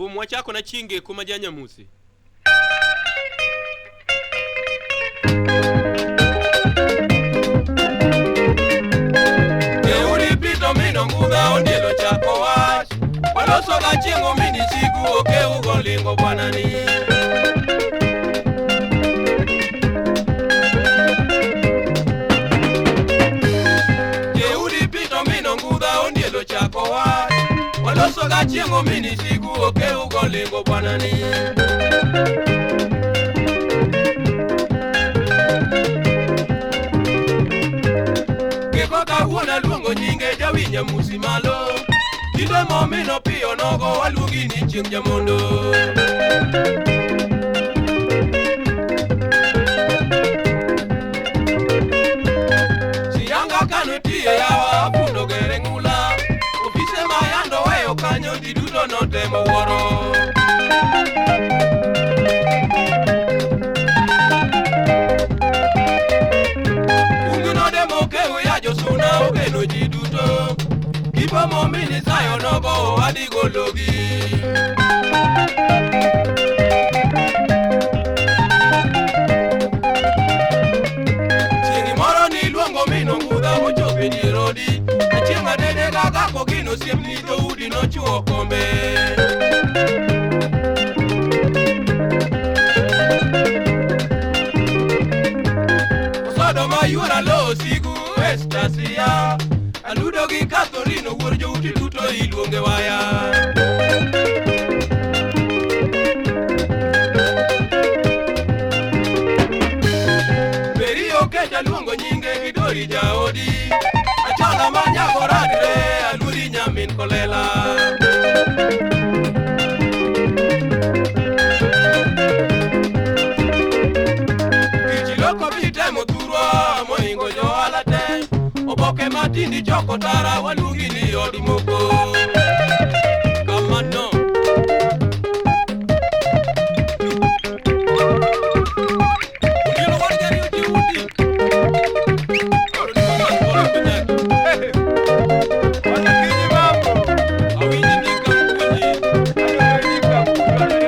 Thum wachako na Achieng Janyamusi. Pito mino muda ondielo chako wach waloso ga Achieng mini sigu oke ugo lingo bwanani Jeudi pito mino muda ondielo chako wach waloso ga Achieng mini sigu oke ugo lingo bwanani Kawuona luongo nyinge Janyamusi malo Kinde momino piyo nogo waluongi ni Achieng Jamondo Sianga kano tiye yawa apundo gere ng'ula Ofise mayando weyo kanyo ji duto notemo wuoro Josuna ogeno ji duto Kipo momini sayo nogo wadigo logi Chieng' moro ni luongo mino ngudha mochope dier odi Achieng' adede gagako gino siemni dhoudi nochuo kombe Osodo mayuora lo sigu Estasia Aludo gi Catherine wuor jouti duto iluonge waya Beri okeja luongo nyinge Gidori jaodi Achanga manyago radre Aluri nyamin kolela Kichiloko bitemo thurwa moingo johala te Oboke matindi choko tara waluongi ni odi moko Kamano Ugilo wadi jari uti uti Oro ni mama kore pinyaki Wana kini mambo Awini nika mkunyi Awini nika mkunyi